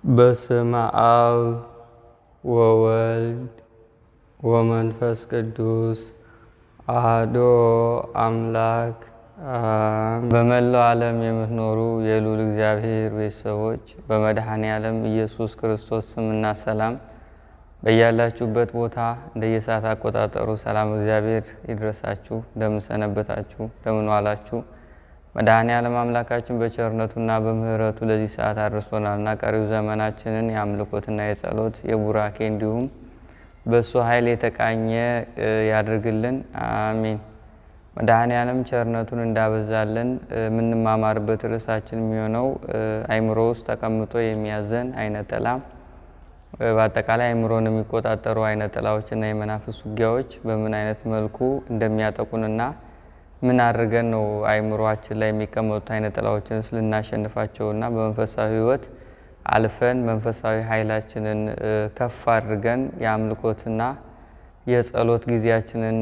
በስመ አብ ወወልድ ወመንፈስ ቅዱስ አሐዱ አምላክ። በመላው ዓለም የምትኖሩ የልዑል እግዚአብሔር ቤተሰቦች በመድኃኔ ዓለም ኢየሱስ ክርስቶስ ስምና ሰላም በያላችሁበት ቦታ እንደየሰዓት አቆጣጠሩ ሰላም እግዚአብሔር ይድረሳችሁ። እንደምን ሰነበታችሁ? እንደምን ዋላችሁ? መድኃኔ ዓለም አምላካችን በቸርነቱና በምሕረቱ ለዚህ ሰዓት አድርሶናልና ቀሪው ዘመናችንን የአምልኮትና የጸሎት የቡራኬ እንዲሁም በእሱ ኃይል የተቃኘ ያድርግልን። አሚን። መድኃኔ ዓለም ቸርነቱን እንዳበዛልን የምንማማርበት ርዕሳችን የሚሆነው አይምሮ ውስጥ ተቀምጦ የሚያዘን አይነ ጥላ፣ በአጠቃላይ አይምሮን የሚቆጣጠሩ አይነ ጥላዎችና የመናፍስት ውጊያዎች በምን አይነት መልኩ እንደሚያጠቁንና ምን አድርገን ነው አይምሮአችን ላይ የሚቀመጡት አይነ ጥላዎችን ልናሸንፋቸውና በመንፈሳዊ ሕይወት አልፈን መንፈሳዊ ኃይላችንን ከፍ አድርገን የአምልኮትና የጸሎት ጊዜያችንን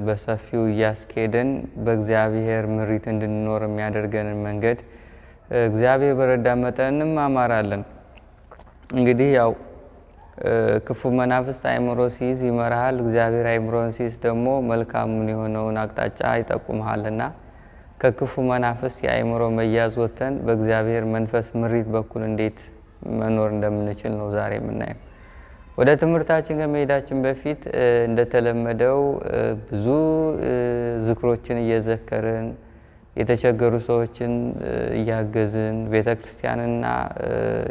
በሰፊው እያስኬድን በእግዚአብሔር ምሪት እንድንኖር የሚያደርገንን መንገድ እግዚአብሔር በረዳን መጠን እንማማራለን። እንግዲህ ያው ክፉ መናፍስት አይምሮ ሲይዝ ይመራሃል፣ እግዚአብሔር አይምሮን ሲይዝ ደግሞ መልካሙን የሆነውን አቅጣጫ ይጠቁምሃልና ከክፉ መናፍስት የአይምሮ መያዝ ወጥተን በእግዚአብሔር መንፈስ ምሪት በኩል እንዴት መኖር እንደምንችል ነው ዛሬ የምናየው። ወደ ትምህርታችን ከመሄዳችን በፊት እንደተለመደው ብዙ ዝክሮችን እየዘከርን የተቸገሩ ሰዎችን እያገዝን ቤተክርስቲያንና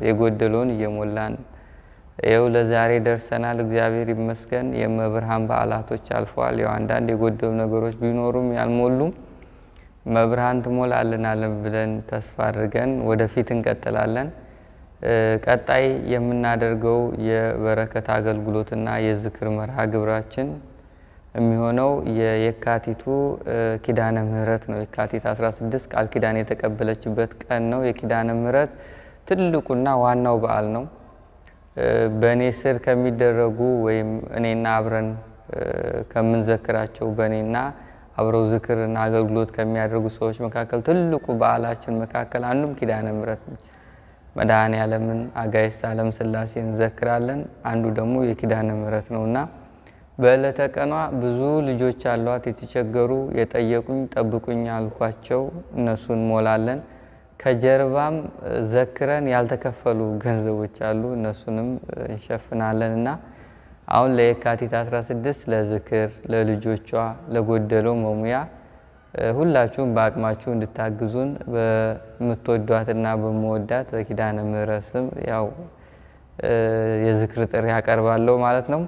የጎደለውን እየሞላን ይኸው ለዛሬ ደርሰናል። እግዚአብሔር ይመስገን። የመብርሃን በዓላቶች አልፈዋል። ያው አንዳንድ የጎደሉ ነገሮች ቢኖሩም ያልሞሉም መብርሃን ትሞላልናለን ብለን ተስፋ አድርገን ወደፊት እንቀጥላለን። ቀጣይ የምናደርገው የበረከት አገልግሎትና የዝክር መርሃ ግብራችን የሚሆነው የካቲቱ ኪዳነ ምሕረት ነው። የካቲት 16 ቃል ኪዳን የተቀበለችበት ቀን ነው። የኪዳነ ምሕረት ትልቁና ዋናው በዓል ነው። በእኔ ስር ከሚደረጉ ወይም እኔና አብረን ከምንዘክራቸው በእኔና አብረው ዝክርና አገልግሎት ከሚያደርጉ ሰዎች መካከል ትልቁ በዓላችን መካከል አንዱም ኪዳነ ምሕረት ነው። መድኃኔ ዓለምን አጋዕዝተ ዓለም ሥላሴን እንዘክራለን። አንዱ ደግሞ የኪዳነ ምሕረት ነውና በዕለተ ቀኗ ብዙ ልጆች አሏት የተቸገሩ የጠየቁኝ ጠብቁኝ አልኳቸው፣ እነሱን ሞላለን። ከጀርባም ዘክረን ያልተከፈሉ ገንዘቦች አሉ፣ እነሱንም እንሸፍናለን። እና አሁን ለየካቲት 16 ለዝክር ለልጆቿ ለጎደለው መሙያ ሁላችሁም በአቅማችሁ እንድታግዙን በምትወዷትና በመወዳት በኪዳነ ምሕረት ስም ያው የዝክር ጥሪ ያቀርባለሁ ማለት ነው።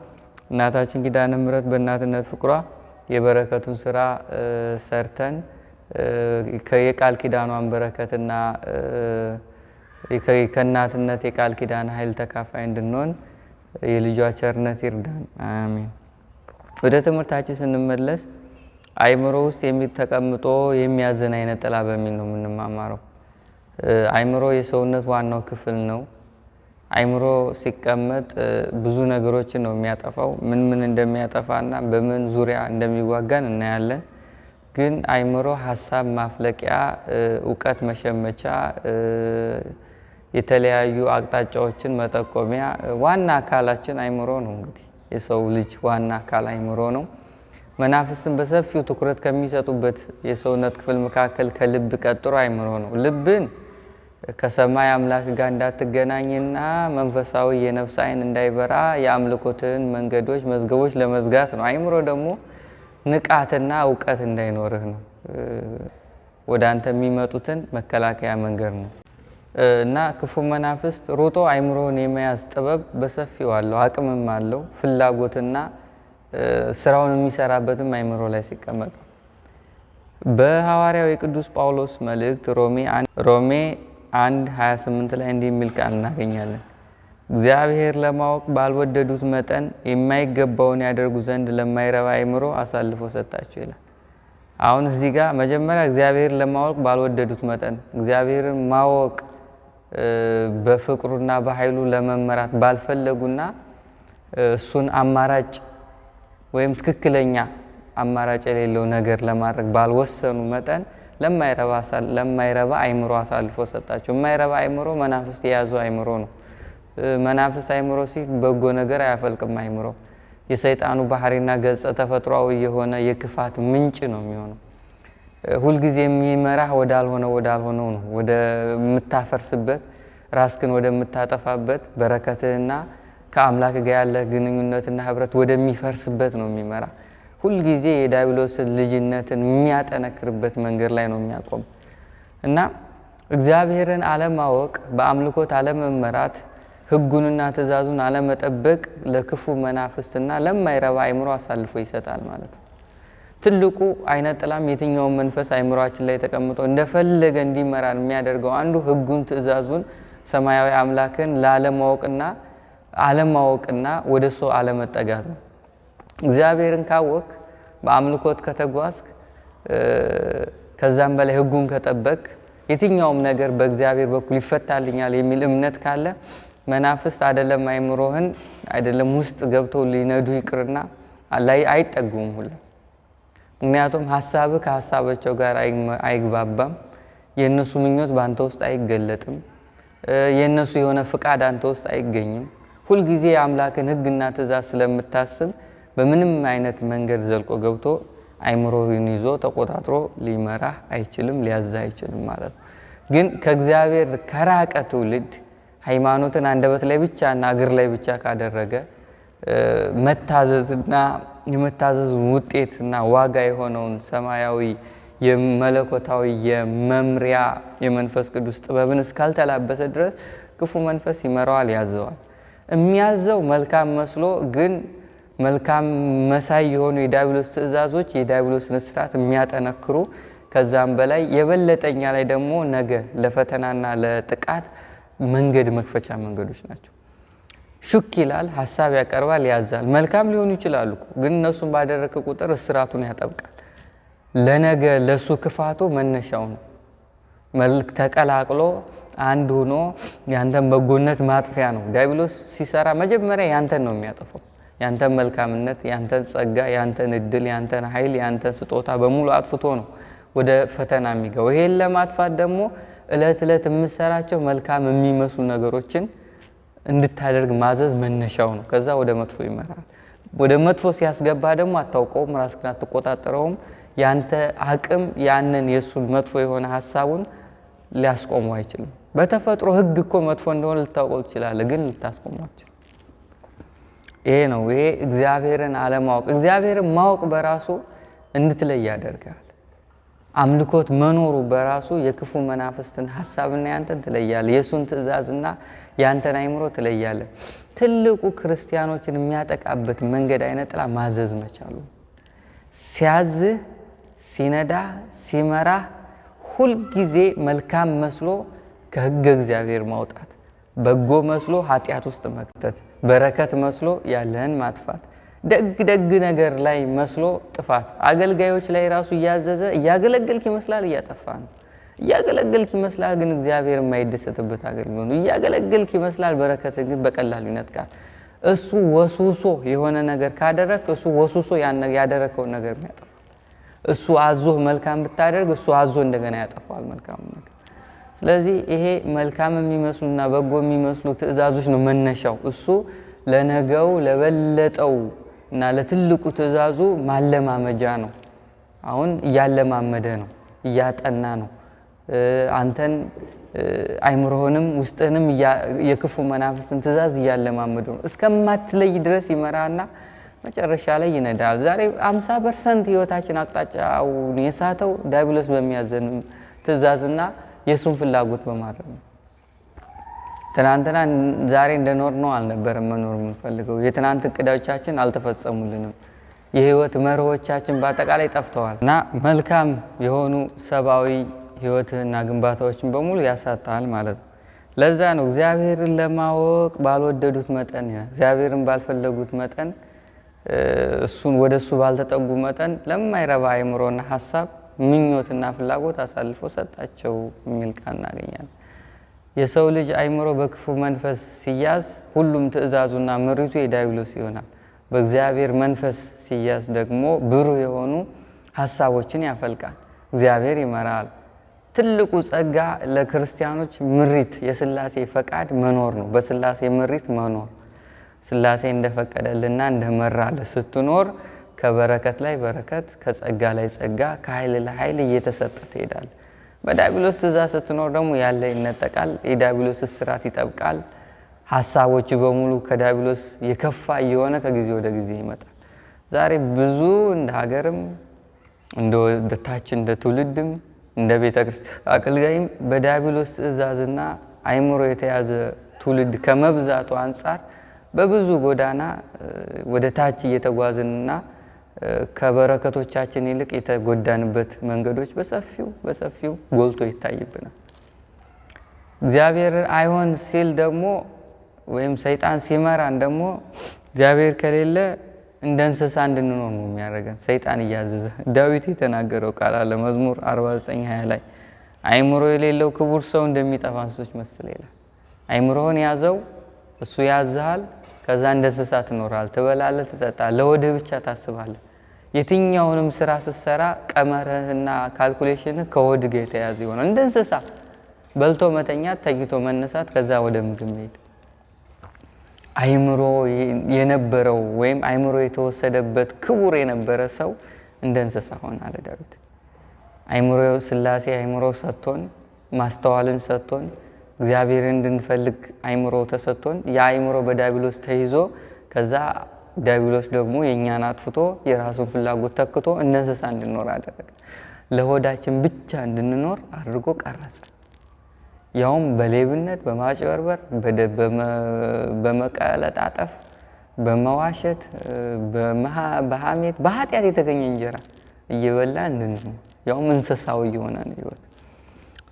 እናታችን ኪዳነ ምሕረት በእናትነት ፍቅሯ የበረከቱን ስራ ሰርተን የቃል ኪዳኗን በረከትና ከእናትነት የቃል ኪዳን ኃይል ተካፋይ እንድንሆን የልጇ ቸርነት ይርዳን። አሜን። ወደ ትምህርታችን ስንመለስ አይምሮ ውስጥ ተቀምጦ የሚያዘን አይነ ጥላ በሚል ነው የምንማማረው። አይምሮ የሰውነት ዋናው ክፍል ነው። አይምሮ ሲቀመጥ ብዙ ነገሮችን ነው የሚያጠፋው። ምን እንደሚያጠፋና በምን ዙሪያ እንደሚዋጋን እናያለን። ግን አይምሮ ሀሳብ ማፍለቂያ፣ እውቀት መሸመቻ፣ የተለያዩ አቅጣጫዎችን መጠቆሚያ ዋና አካላችን አይምሮ ነው። እንግዲህ የሰው ልጅ ዋና አካል አይምሮ ነው። መናፍስትን በሰፊው ትኩረት ከሚሰጡበት የሰውነት ክፍል መካከል ከልብ ቀጥሎ አይምሮ ነው። ልብን ከሰማይ አምላክ ጋር እንዳትገናኝና መንፈሳዊ የነፍስ ዓይን እንዳይበራ የአምልኮትን መንገዶች መዝገቦች ለመዝጋት ነው። አይምሮ ደግሞ ንቃትና እውቀት እንዳይኖርህ ነው። ወደ አንተ የሚመጡትን መከላከያ መንገድ ነው እና ክፉ መናፍስት ሮጦ አይምሮን የመያዝ ጥበብ በሰፊው አለው፣ አቅምም አለው። ፍላጎትና ስራውን የሚሰራበትም አይምሮ ላይ ሲቀመጥ በሐዋርያው የቅዱስ ጳውሎስ መልእክት ሮሜ 1:28 ላይ እንዲህ የሚል ቃል እናገኛለን። እግዚአብሔር ለማወቅ ባልወደዱት መጠን የማይገባውን ያደርጉ ዘንድ ለማይረባ አይምሮ አሳልፎ ሰጣቸው ይላል። አሁን እዚህ ጋር መጀመሪያ እግዚአብሔር ለማወቅ ባልወደዱት መጠን እግዚአብሔርን ማወቅ በፍቅሩና በኃይሉ ለመመራት ባልፈለጉና እሱን አማራጭ ወይም ትክክለኛ አማራጭ የሌለው ነገር ለማድረግ ባልወሰኑ መጠን ለማይረባ አይምሮ አሳልፎ ሰጣቸው። የማይረባ አይምሮ መናፍስት የያዙ አይምሮ ነው። መናፍስ አይምሮ ሲል በጎ ነገር አያፈልቅም። አይምሮ የሰይጣኑ ባህሪና ገጸ ተፈጥሯዊ የሆነ የክፋት ምንጭ ነው የሚሆነው። ሁልጊዜ የሚመራህ ወዳልሆነው ነው፣ ወደ ምታፈርስበት፣ ራስክን ወደምታጠፋበት፣ በረከትህና ከአምላክ ጋር ያለ ግንኙነትና ህብረት ወደሚፈርስበት ነው የሚመራ። ሁልጊዜ የዲያብሎስን ልጅነትን የሚያጠነክርበት መንገድ ላይ ነው የሚያቆም እና እግዚአብሔርን አለማወቅ፣ በአምልኮት አለመመራት፣ ህጉንና ትእዛዙን አለመጠበቅ ለክፉ መናፍስትና ለማይረባ አይምሮ አሳልፎ ይሰጣል ማለት ነው። ትልቁ አይነ ጥላም የትኛው መንፈስ አይምሮአችን ላይ ተቀምጦ እንደፈለገ እንዲመራን የሚያደርገው አንዱ ህጉን፣ ትእዛዙን፣ ሰማያዊ አምላክን አለማወቅና ወደሱ አለመጠጋት ነው። እግዚአብሔርን ካወቅ፣ በአምልኮት ከተጓዝክ፣ ከዛም በላይ ህጉን ከጠበቅ፣ የትኛውም ነገር በእግዚአብሔር በኩል ይፈታልኛል የሚል እምነት ካለ መናፍስት አይደለም አይምሮህን አይደለም ውስጥ ገብተው ሊነዱ ይቅርና ላይ አይጠጉም ሁሉ። ምክንያቱም ሐሳብህ ከሐሳባቸው ጋር አይግባባም። የእነሱ ምኞት በአንተ ውስጥ አይገለጥም። የእነሱ የሆነ ፍቃድ አንተ ውስጥ አይገኝም። ሁልጊዜ የአምላክን ህግና ትእዛዝ ስለምታስብ በምንም አይነት መንገድ ዘልቆ ገብቶ አይምሮህን ይዞ ተቆጣጥሮ ሊመራህ አይችልም፣ ሊያዛ አይችልም ማለት ነው። ግን ከእግዚአብሔር ከራቀ ትውልድ ሃይማኖትን አንደበት ላይ ብቻና እግር ላይ ብቻ ካደረገ መታዘዝና የመታዘዝ ውጤትና ዋጋ የሆነውን ሰማያዊ የመለኮታዊ የመምሪያ የመንፈስ ቅዱስ ጥበብን እስካልተላበሰ ድረስ ክፉ መንፈስ ይመራዋል፣ ያዘዋል። የሚያዘው መልካም መስሎ ግን መልካም መሳይ የሆኑ የዲያብሎስ ትእዛዞች የዲያብሎስን ስርዓት የሚያጠነክሩ ከዛም በላይ የበለጠኛ ላይ ደግሞ ነገ ለፈተናና ለጥቃት መንገድ መክፈቻ መንገዶች ናቸው። ሹክ ይላል፣ ሐሳብ ያቀርባል፣ ያዛል። መልካም ሊሆኑ ይችላሉ ግን እነሱን ባደረክ ቁጥር እስራቱን ያጠብቃል። ለነገ ለሱ ክፋቱ መነሻው ነው። መልክ ተቀላቅሎ አንድ ሆኖ ያንተን በጎነት ማጥፊያ ነው። ዲያብሎስ ሲሰራ መጀመሪያ ያንተን ነው የሚያጠፋው። ያንተን መልካምነት፣ ያንተን ጸጋ፣ ያንተን እድል፣ ያንተን ኃይል፣ ያንተን ስጦታ በሙሉ አጥፍቶ ነው ወደ ፈተና የሚገባው። ይሄን ለማጥፋት ደግሞ እለት እለት የምሰራቸው መልካም የሚመስሉ ነገሮችን እንድታደርግ ማዘዝ መነሻው ነው። ከዛ ወደ መጥፎ ይመራል። ወደ መጥፎ ሲያስገባ ደግሞ አታውቀውም፣ ራስህን አትቆጣጠረውም። ያንተ አቅም ያንን የሱን መጥፎ የሆነ ሐሳቡን ሊያስቆመው አይችልም። በተፈጥሮ ህግ እኮ መጥፎ እንደሆነ ልታውቀው ትችላለህ፣ ግን ልታስቆመው አይችልም። ይሄ ነው ይሄ እግዚአብሔርን አለማወቅ። እግዚአብሔርን ማወቅ በራሱ እንድትለይ ያደርጋል። አምልኮት መኖሩ በራሱ የክፉ መናፍስትን ሐሳብና ያንተን ትለያለህ። የሱን ትእዛዝና ያንተን አይምሮ ትለያለህ። ትልቁ ክርስቲያኖችን የሚያጠቃበት መንገድ አይነጥላ ማዘዝ መቻሉ። ሲያዝህ፣ ሲነዳ፣ ሲመራ ሁልጊዜ መልካም መስሎ ከህገ እግዚአብሔር ማውጣት፣ በጎ መስሎ ኃጢአት ውስጥ መክተት፣ በረከት መስሎ ያለህን ማጥፋት፣ ደግ ነገር ላይ መስሎ ጥፋት። አገልጋዮች ላይ ራሱ እያዘዘ እያገለገልክ ይመስላል እያጠፋ ነው። እያገለገልክ ይመስላል ግን እግዚአብሔር የማይደሰትበት አገልግሎት ነው። እያገለገልክ ይመስላል በረከትን ግን በቀላሉ ይነጥቃል። እሱ ወሱሶ የሆነ ነገር ካደረክ እሱ ወሱሶ ያደረከውን ነገር ያጠፋል። እሱ አዞህ መልካም ብታደርግ እሱ አዞ እንደገና ያጠፋል መልካም ነገር። ስለዚህ ይሄ መልካም የሚመስሉና በጎ የሚመስሉ ትእዛዞች ነው መነሻው። እሱ ለነገው ለበለጠው እና ለትልቁ ትእዛዙ ማለማመጃ ነው። አሁን እያለማመደ ነው፣ እያጠና ነው። አንተን አይምሮህንም ውስጥህንም የክፉ መናፍስን ትእዛዝ እያለማመደ ነው። እስከማትለይ ድረስ ይመራና መጨረሻ ላይ ይነዳል። ዛሬ 50% ህይወታችን አቅጣጫውን የሳተው ዲያብሎስ በሚያዘን ትእዛዝና የሱን ፍላጎት በማድረግ ነው። ትናንትና ዛሬ እንደኖር ነው አልነበረም መኖር የምንፈልገው። የትናንት እቅዶቻችን አልተፈጸሙልንም። የህይወት መርሆቻችን በአጠቃላይ ጠፍተዋል እና መልካም የሆኑ ሰብአዊ ህይወትና ግንባታዎችን በሙሉ ያሳጣል ማለት ነው። ለዛ ነው እግዚአብሔርን ለማወቅ ባልወደዱት መጠን፣ እግዚአብሔርን ባልፈለጉት መጠን፣ እሱን ወደሱ ባልተጠጉ መጠን ለማይረባ አይምሮና ሐሳብ ምኞትና ፍላጎት አሳልፎ ሰጣቸው የሚል ቃል እናገኛለን። የሰው ልጅ አይምሮ በክፉ መንፈስ ሲያዝ ሁሉም ትእዛዙና ምሪቱ የዲያብሎስ ይሆናል። በእግዚአብሔር መንፈስ ሲያዝ ደግሞ ብሩህ የሆኑ ሐሳቦችን ያፈልቃል። እግዚአብሔር ይመራል። ትልቁ ጸጋ ለክርስቲያኖች ምሪት የሥላሴ ፈቃድ መኖር ነው። በሥላሴ ምሪት መኖር ሥላሴ እንደፈቀደልና እንደመራልህ ስትኖር ከበረከት ላይ በረከት፣ ከጸጋ ላይ ጸጋ፣ ከኃይል ላይ ኃይል እየተሰጠ ትሄዳለህ። በዲያብሎስ ትእዛዝ ስትኖር ደግሞ ያለ ይነጠቃል። የዲያብሎስ እስራት ይጠብቃል። ሐሳቦች በሙሉ ከዲያብሎስ የከፋ እየሆነ ከጊዜ ወደ ጊዜ ይመጣል። ዛሬ ብዙ እንደ ሀገርም እንደ ታች እንደ ትውልድም እንደ ቤተ ክርስቲያን አገልጋይም በዲያብሎስ ትእዛዝና አይምሮ የተያዘ ትውልድ ከመብዛቱ አንፃር በብዙ ጎዳና ወደ ታች እየተጓዝንና ከበረከቶቻችን ይልቅ የተጎዳንበት መንገዶች በሰፊው ጎልቶ ይታይብናል። እግዚአብሔር አይሆን ሲል ደግሞ ወይም ሰይጣን ሲመራን ደግሞ እግዚአብሔር ከሌለ እንደ እንስሳ እንድንኖር ነው የሚያደርገን። ሰይጣን እያዘዘ ዳዊት የተናገረው ቃል አለ መዝሙር 49:20 ላይ አይምሮ የሌለው ክቡር ሰው እንደሚጠፋ እንስሶች መስል ይላል። አይምሮህን ያዘው፣ እሱ ያዝሃል። ከዛ እንደ እንስሳ ትኖራለህ፣ ትበላለህ፣ ትጠጣለህ፣ ለወድህ ብቻ ታስባለህ። የትኛውንም ስራ ስትሰራ ቀመርህና ካልኩሌሽንህ ከወድህ ጋር የተያዘ ይሆናል። እንደ እንስሳ በልቶ መተኛት፣ ተኝቶ መነሳት፣ ከዛ ወደ ምግብ መሄድ። አይምሮ የነበረው ወይም አይምሮ የተወሰደበት ክቡር የነበረ ሰው እንደ እንስሳ ሆነ አለ ዳዊት። አይምሮ ሥላሴ አይምሮ ሰጥቶን ማስተዋልን ሰጥቶን እግዚአብሔርን እንድንፈልግ አይምሮ ተሰጥቶን የአይምሮ በዲያብሎስ ተይዞ ከዛ ዲያብሎስ ደግሞ የኛን አጥፍቶ የራሱን ፍላጎት ተክቶ እንደ እንስሳ እንድንኖር አደረገ። ለሆዳችን ብቻ እንድንኖር አድርጎ ቀረጸ። ያውም በሌብነት፣ በማጭበርበር፣ በመቀለጣጠፍ፣ በመዋሸት፣ በሐሜት፣ በኃጢአት የተገኘ እንጀራ እየበላ እንድንኖር ያውም እንስሳዊ የሆነ ነው ህይወት።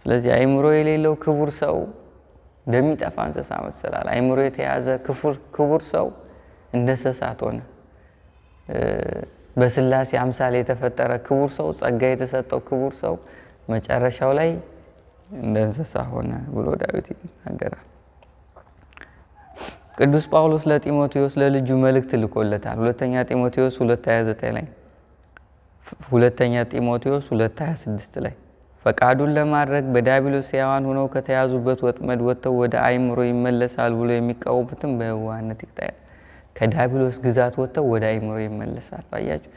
ስለዚህ አይምሮ የሌለው ክቡር ሰው እንደሚጠፋ እንስሳ መሰላል። አይምሮ የተያዘ ክቡር ሰው እንደ እንስሳት ሆነ። በሥላሴ አምሳል የተፈጠረ ክቡር ሰው፣ ጸጋ የተሰጠው ክቡር ሰው መጨረሻው ላይ እንደ እንስሳ ሆነ ብሎ ዳዊት ይናገራል። ቅዱስ ጳውሎስ ለጢሞቴዎስ ለልጁ መልእክት ልኮለታል። ሁለተኛ ጢሞቴዎስ 2:29 ላይ፣ ሁለተኛ ጢሞቴዎስ 2:26 ላይ ፈቃዱን ለማድረግ በዲያብሎስ ሕያዋን ሆነው ከተያዙበት ወጥመድ ወጥተው ወደ አይምሮ ይመለሳል ብሎ የሚቃወሙትን በየዋህነት ይቅጣል። ከዲያብሎስ ግዛት ወጥተው ወደ አይምሮ ይመለሳል። ባያችሁ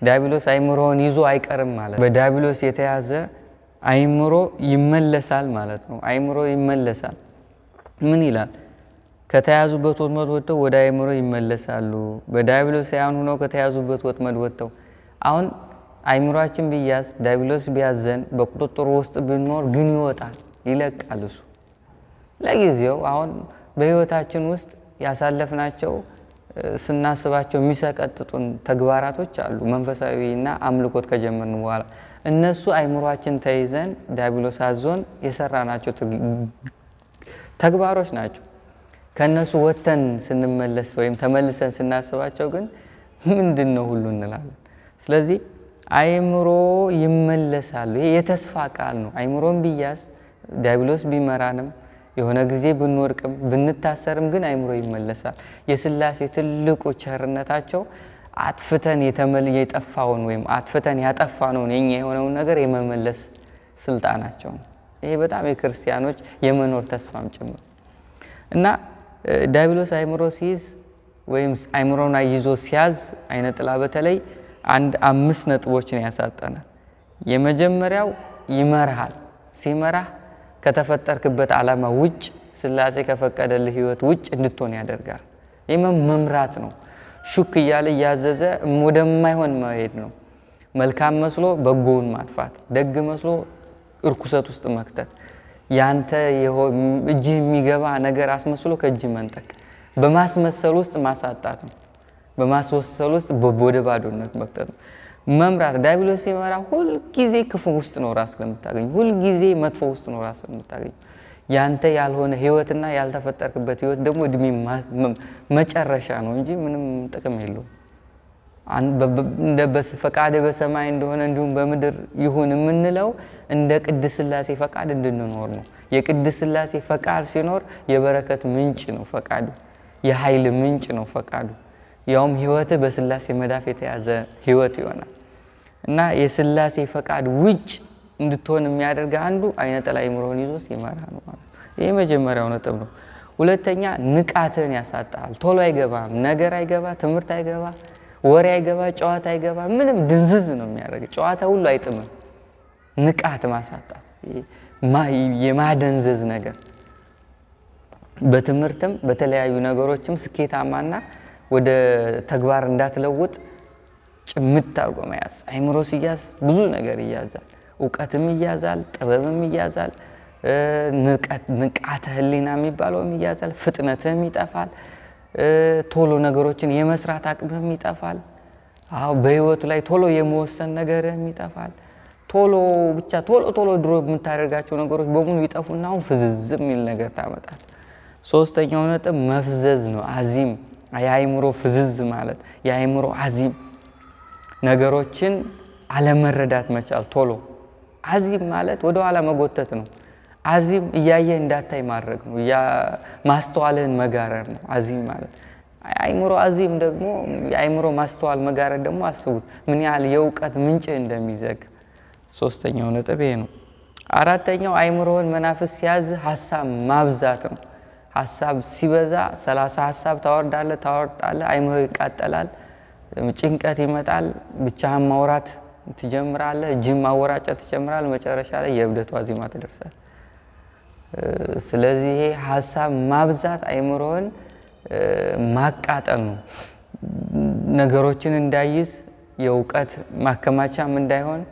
ዲያብሎስ አይምሮውን ይዞ አይቀርም ማለት በዲያብሎስ የተያዘ አይምሮ ይመለሳል ማለት ነው። አይምሮ ይመለሳል ምን ይላል? ከተያዙበት ወጥመድ ወጥተው ወደ አይምሮ ይመለሳሉ። በዲያብሎስ ሕያዋን ሆነው ከተያዙበት ወጥመድ ወጥተው አሁን አይምሮአችን ቢያዝ ዲያብሎስ ቢያዘን በቁጥጥሩ ውስጥ ብንኖር ግን ይወጣል፣ ይለቃል። እሱ ለጊዜው አሁን በህይወታችን ውስጥ ያሳለፍናቸው ስናስባቸው የሚሰቀጥጡን ተግባራቶች አሉ። መንፈሳዊና አምልኮት ከጀመርን በኋላ እነሱ አይምሮአችን ተይዘን ዲያብሎስ አዞን የሰራናቸው ተግባሮች ናቸው። ከነሱ ወተን ስንመለስ ወይም ተመልሰን ስናስባቸው ግን ምንድነው ሁሉ እንላለን። ስለዚህ አይምሮ ይመለሳሉ። ይሄ የተስፋ ቃል ነው። አይምሮን ቢያዝ ዲያብሎስ ቢመራንም የሆነ ጊዜ ብንወድቅም ብንታሰርም ግን አይምሮ ይመለሳል። የሥላሴ ትልቁ ቸርነታቸው አጥፍተን የጠፋውን ወይም አጥፍተን ያጠፋነውን የኛ የሆነውን ነገር የመመለስ ስልጣናቸው ነው። ይሄ በጣም የክርስቲያኖች የመኖር ተስፋም ጭምር እና ዲያብሎስ አይምሮ ሲይዝ ወይም አይምሮን ይዞ ሲያዝ አይነ ጥላ በተለይ 5 ነጥቦችን ያሳጠናል። የመጀመሪያው ይመርሃል። ሲመራህ ከተፈጠርክበት ዓላማ ውጭ ሥላሴ ከፈቀደልህ ህይወት ውጭ እንድትሆን ያደርጋል። ይህ መምራት ነው። ሹክ እያለ እያዘዘ ወደማይሆን መሄድ ነው። መልካም መስሎ በጎውን ማጥፋት፣ ደግ መስሎ እርኩሰት ውስጥ መክተት፣ ያንተ እጅ የሚገባ ነገር አስመስሎ ከእጅ መንጠቅ፣ በማስመሰል ውስጥ ማሳጣት ነው። በማስወሰል ውስጥ ወደ ባዶነት መክተት ነው። መምራት ዲያብሎስ ሲመራ ሁል ጊዜ ክፉ ውስጥ ነው ራስ ለምታገኝ፣ ሁል ጊዜ መጥፎ ውስጥ ነው ራስ ለምታገኝ። ያንተ ያልሆነ ህይወትና ያልተፈጠርክበት ህይወት ደግሞ እድሜ መጨረሻ ነው እንጂ ምንም ጥቅም የለውም። እንደ ፈቃድ በሰማይ እንደሆነ እንዲሁም በምድር ይሁን የምንለው እንደ ቅድስት ሥላሴ ፈቃድ እንድንኖር ነው። የቅድስት ሥላሴ ፈቃድ ሲኖር የበረከት ምንጭ ነው ፈቃዱ፣ የኃይል ምንጭ ነው ፈቃዱ። ያውም ህይወት በሥላሴ መዳፍ የተያዘ ህይወት ይሆናል እና የሥላሴ ፈቃድ ውጭ እንድትሆን የሚያደርግ አንዱ አይነ ጥላ አይምሮህን ይዞ ሲመራ ነው ማለት ነው። ይሄ መጀመሪያው ነጥብ ነው። ሁለተኛ ንቃትህን ያሳጣል። ቶሎ አይገባም፣ ነገር አይገባ፣ ትምህርት አይገባ፣ ወሬ አይገባ፣ ጨዋታ አይገባ፣ ምንም ድንዝዝ ነው የሚያደርግ። ጨዋታ ሁሉ አይጥምም። ንቃት ማሳጣት፣ የማደንዘዝ ነገር በትምህርትም በተለያዩ ነገሮችም ስኬታማና ወደ ተግባር እንዳትለውጥ ጭምት አድርጎ መያዝ። አይምሮ ሲያዝ ብዙ ነገር ይያዛል። እውቀትም ይያዛል፣ ጥበብም ይያዛል፣ ንቃተ ህሊና የሚባለውም ይያዛል፣ ፍጥነትም ይጠፋል፣ ቶሎ ነገሮችን የመስራት አቅምህም ይጠፋል። በህይወቱ ላይ ቶሎ የመወሰን ነገርም ይጠፋል። ቶሎ ድሮ የምታደርጋቸው ነገሮች በሙሉ ይጠፉና አሁን ፍዝዝ የሚል ነገር ታመጣል። ሶስተኛው ነጥብ መፍዘዝ ነው። አዚም፣ የአይምሮ ፍዝዝ ማለት የአይምሮ አዚም፣ ነገሮችን አለመረዳት መቻል። ቶሎ አዚም ማለት ወደ ኋላ መጎተት ነው። አዚም እያየህ እንዳታይ ማድረግ ነው። ማስተዋልህን መጋረር ነው አዚም ማለት። አይምሮ አዚም ደግሞ የአይምሮ ማስተዋል መጋረር ደግሞ አስቡት ምን ያህል የእውቀት ምንጭ እንደሚዘግ። ሶስተኛው ነጥብ ይሄ ነው። አራተኛው አይምሮህን መናፍስ ሲያዝ ሀሳብ ማብዛት ነው። ሀሳብ ሲበዛ 30 ሀሳብ ታወርዳለህ፣ አይምሮ ይቃጠላል፣ ጭንቀት ይመጣል፣ ብቻህን ማውራት ትጀምራለህ፣ እጅህን ማወራጨት ትጀምራለህ፣ መጨረሻ ላይ የእብደት ዋዜማ ትደርሳለህ። ስለዚህ ይሄ ሀሳብ ማብዛት አይምሮህን ማቃጠል ነው። ነገሮችን እንዳይዝ የእውቀት ማከማቻም እንዳይሆን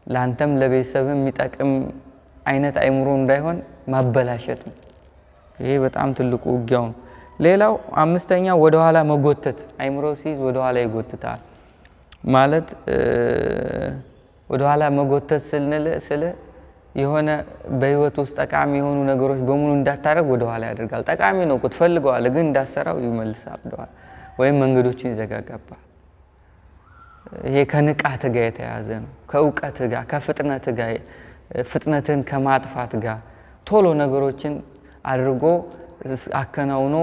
ለአንተም ለቤተሰብም የሚጠቅም አይነት አይምሮ እንዳይሆን ማበላሸት ነው። ይሄ በጣም ትልቁ ውጊያው ነው። ሌላው አምስተኛው ወደ ኋላ መጎተት። አይምሮ ሲይዝ ወደ ኋላ ይጎትታል ማለት ወደ ኋላ መጎተት ስለ የሆነ በህይወት ውስጥ ጠቃሚ የሆኑ ነገሮች በሙሉ እንዳታረግ ወደ ኋላ ያደርጋል። ጠቃሚ ነው እኮ ትፈልገዋለህ፣ ግን እንዳሰራው ይመልሳል ወደኋላ ወይም መንገዶችን ይዘጋጋባል። ይሄ ከንቃት ጋር የተያያዘ ነው። ከእውቀት ጋር፣ ከፍጥነት ጋር፣ ፍጥነትን ከማጥፋት ጋር ቶሎ ነገሮችን አድርጎ አከናውኖ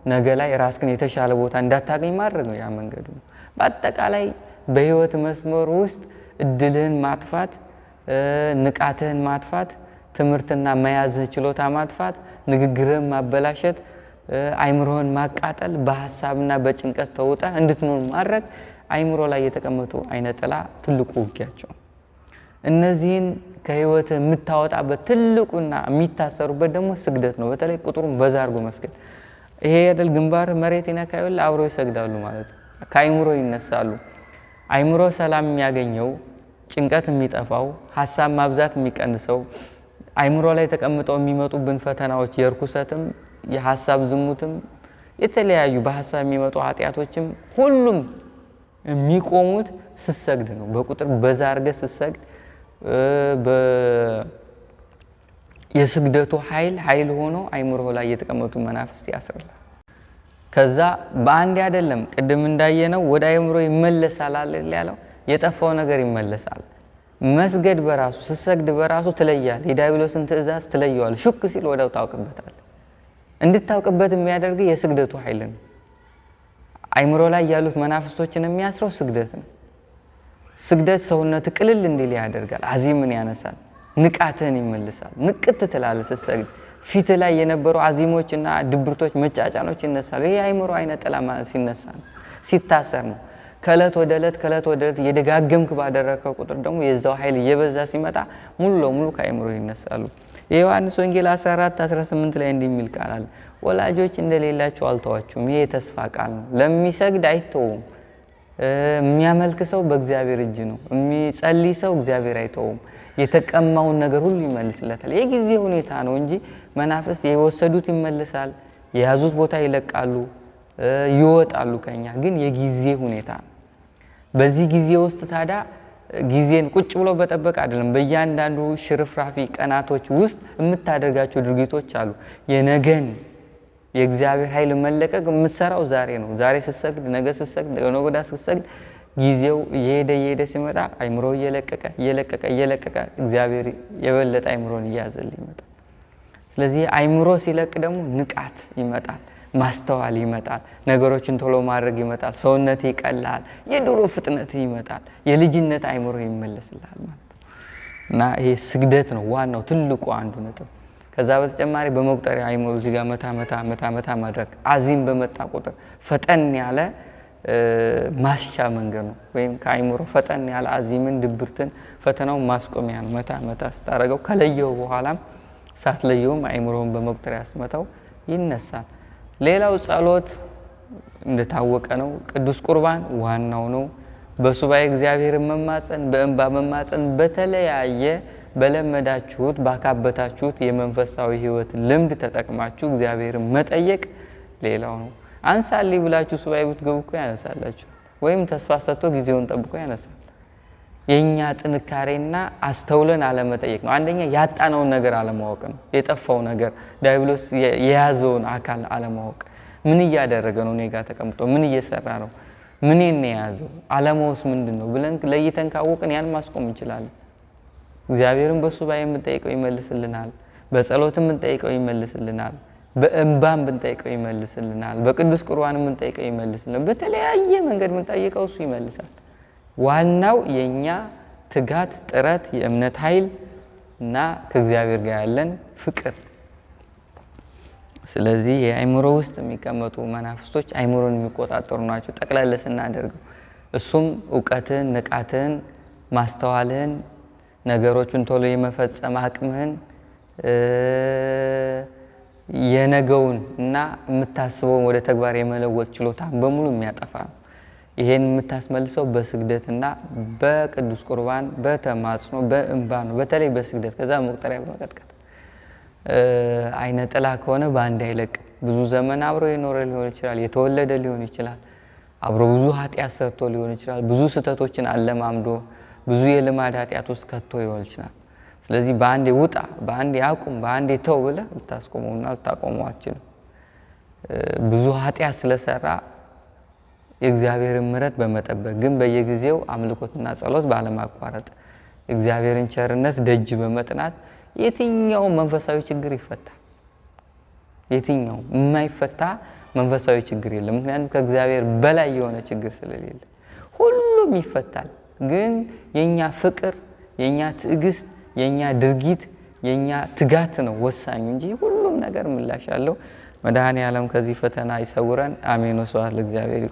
ነገ ላይ ራስህን የተሻለ ቦታ እንዳታገኝ ማድረግ ነው። ያ መንገዱ ነው። በአጠቃላይ በህይወት መስመር ውስጥ እድልህን ማጥፋት፣ ንቃትህን ማጥፋት፣ ትምህርትና መያዝህ ችሎታ ማጥፋት፣ ንግግርህን ማበላሸት፣ አይምሮህን ማቃጠል፣ በሐሳብና በጭንቀት ተውጠህ እንድትኖር ማድረግ አይምሮ ላይ የተቀመጡ አይነ ጥላ ትልቁ ውጊያቸው። እነዚህን ከህይወት የምታወጣበት ትልቁና የሚታሰሩበት ደግሞ ስግደት ነው። በተለይ ቁጥሩን በዛ አድርጎ መስገድ። ይሄ አይደል ግንባር መሬት ይነካዩል አብሮ ይሰግዳሉ ማለት ነው። ከአይምሮ ይነሳሉ። አይምሮ ሰላም የሚያገኘው፣ ጭንቀት የሚጠፋው፣ ሐሳብ ማብዛት የሚቀንሰው፣ አይምሮ ላይ ተቀምጠው የሚመጡብን ፈተናዎች የርኩሰትም፣ የሐሳብ ዝሙትም፣ የተለያዩ በሐሳብ የሚመጡ ኃጢያቶችም ሁሉም የሚቆሙት ስትሰግድ ነው። በቁጥር በዛ አድርገህ ስትሰግድ የስግደቱ ኃይል ሆኖ አይምሮ ላይ የተቀመጡ መናፍስት ያስርላል። ከዛ በአንድ አይደለም ቅድም እንዳየነው ወደ አይምሮ ይመለሳል አይደል ያለው፣ የጠፋው ነገር ይመለሳል። መስገድ በራሱ ስትሰግድ በራሱ ትለያለህ። የዲያብሎስን ትእዛዝ ትለየዋለህ። ሹክ ሲል ወዲያው ታውቅበታለህ። እንድታውቅበት የሚያደርግ የስግደቱ ኃይል ነው። አይምሮ ላይ ያሉት መናፍስቶችን የሚያስረው ስግደት ነው። ስግደት ሰውነት ቅልል እንዲል ያደርጋል። አዚምን ያነሳል፣ ንቃትህን ይመልሳል። ንቅት ትላለህ ስትሰግድ። ፊት ላይ የነበሩ አዚሞችና ድብርቶች፣ መጫጫኖች ይነሳሉ። ይሄ አይምሮ አይነ ጥላ ሲነሳ ነው፣ ሲታሰር ነው። ከእለት ወደ እለት እየደጋገምክ ባደረከው ቁጥር ደግሞ የዛው ኃይል እየበዛ ሲመጣ ሙሉ ለሙሉ ከአይምሮ ይነሳሉ። የዮሐንስ ወንጌል 14:18 ላይ እንዲህ የሚል ቃል አለ፣ ወላጆች እንደሌላቸው አልተዋችሁም። ይሄ የተስፋ ቃል ነው። ለሚሰግድ አይተውም። የሚያመልክ ሰው በእግዚአብሔር እጅ ነው። የሚጸልይ ሰው እግዚአብሔር አይተውም። የተቀማውን ነገር ሁሉ ይመልስለታል። የጊዜ ሁኔታ ነው እንጂ መናፍስ የወሰዱት ይመልሳል፣ የያዙት ቦታ ይለቃሉ፣ ይወጣሉ ከኛ። ግን የጊዜ ሁኔታ ነው። በዚህ ጊዜ ውስጥ ታዲያ ጊዜን ቁጭ ብሎ በጠበቅ አይደለም። በእያንዳንዱ ሽርፍራፊ ቀናቶች ውስጥ የምታደርጋቸው ድርጊቶች አሉ። የነገን የእግዚአብሔር ኃይል መለቀቅ የምትሰራው ዛሬ ነው። ዛሬ ስትሰግድ፣ ነገ ስትሰግድ፣ ነገ ወዲያ ስትሰግድ ጊዜው እየሄደ ሲመጣ አይምሮ እየለቀቀ እግዚአብሔር የበለጠ አይምሮን እያዘልህ ይመጣል። ስለዚህ አይምሮ ሲለቅ ደግሞ ንቃት ይመጣል፣ ማስተዋል ይመጣል፣ ነገሮችን ቶሎ ማድረግ ይመጣል፣ ሰውነት ይቀላል፣ የድሮ ፍጥነት ይመጣል፣ የልጅነት አይምሮ ይመለስልሃል ማለት ነው። እና ይሄ ስግደት ነው ዋናው ትልቁ አንዱ ነጥብ። ከዛ በተጨማሪ በመቁጠሪያ አይምሮ እዚህ ጋር መታ ማድረግ አዚም በመጣ ቁጥር ፈጠን ያለ ማስቻ መንገድ ነው። ወይም ከአይምሮ ፈጠን ያለ አዚምን ድብርትን ፈተናውን ማስቆሚያ ነው። መታ ስታረገው ከለየው በኋላም ሳትለየውም አይምሮን በመቁጠሪያ ያስመታው ይነሳል። ሌላው ጸሎት እንደታወቀ ነው። ቅዱስ ቁርባን ዋናው ነው። በሱባኤ እግዚአብሔርን መማፀን፣ በእንባ መማፀን፣ በተለያየ በለመዳችሁት ባካበታችሁት የመንፈሳዊ ህይወት ልምድ ተጠቅማችሁ እግዚአብሔርን መጠየቅ ሌላው ነው። አንሳልኝ ብላችሁ ሱባኤ ብትገቡ እኮ ያነሳላችሁ፣ ወይም ተስፋ ሰጥቶ ጊዜውን ጠብቆ ያነሳል። የኛ ጥንካሬና አስተውለን አለመጠየቅ ነው። አንደኛ ያጣነውን ነገር አለማወቅ ነው። የጠፋው ነገር ዲያብሎስ የያዘውን አካል አለማወቅ። ምን እያደረገ ነው? እኔ ጋር ተቀምጦ ምን እየሰራ ነው? ምንን የያዘው ዓላማውስ ምንድነው ብለን ለይተን ካወቅን ያን ማስቆም እንችላለን። እግዚአብሔርን በሱባኤ የምንጠይቀው ይመልስልናል። በጸሎትም የምንጠይቀው ይመልስልናል። በእንባም ብንጠይቀው ይመልስልናል። በቅዱስ ቁርባን የምንጠይቀው ይመልስልናል። በተለያየ መንገድ የምንጠይቀው እሱ ይመልሳል። ዋናው የኛ ትጋት፣ ጥረት፣ የእምነት ኃይል እና ከእግዚአብሔር ጋር ያለን ፍቅር። ስለዚህ የአይምሮ ውስጥ የሚቀመጡ መናፍስቶች አይምሮን የሚቆጣጠሩ ናቸው። ጠቅላላ ስናደርገው እሱም ዕውቀትን፣ ንቃትን፣ ማስተዋልን፣ ነገሮችን ቶሎ የመፈጸም አቅምህን፣ የነገውን እና የምታስበውን ወደ ተግባር የመለወጥ ችሎታን በሙሉ የሚያጠፋ ነው። ይሄን የምታስመልሰው በስግደትና በቅዱስ ቁርባን በተማጽኖ በእንባ ነው። በተለይ በስግደት ከዛ መቁጠሪያ በመቀጥቀጥ አይነ ጥላ ከሆነ በአንድ አይለቅ። ብዙ ዘመን አብሮ የኖረ ሊሆን ይችላል፣ የተወለደ ሊሆን ይችላል፣ አብሮ ብዙ ኃጢአት ሰርቶ ሊሆን ይችላል፣ ብዙ ስህተቶችን አለማምዶ ብዙ የልማድ ኃጢአት ውስጥ ከቶ ይሆን ይችላል። ስለዚህ በአንዴ ውጣ፣ በአንዴ አቁም፣ በአንዴ ተው ብለህ ልታስቆመውና ልታቆመው አትችልም። ብዙ ኃጢአት ስለሰራ የእግዚአብሔርን ምሕረት በመጠበቅ ግን በየጊዜው አምልኮትና ጸሎት ባለማቋረጥ እግዚአብሔርን ቸርነት ደጅ በመጥናት የትኛው መንፈሳዊ ችግር ይፈታል። የትኛው የማይፈታ መንፈሳዊ ችግር የለም። ምክንያቱም ከእግዚአብሔር በላይ የሆነ ችግር ስለሌለ ሁሉም ይፈታል። ግን የኛ ፍቅር፣ የኛ ትዕግስት፣ የኛ ድርጊት፣ የኛ ትጋት ነው ወሳኝ እንጂ ሁሉም ነገር ምላሽ አለው። መድኃኔዓለም ከዚህ ፈተና ይሰውረን። አሜን። ወስብሐት ለእግዚአብሔር።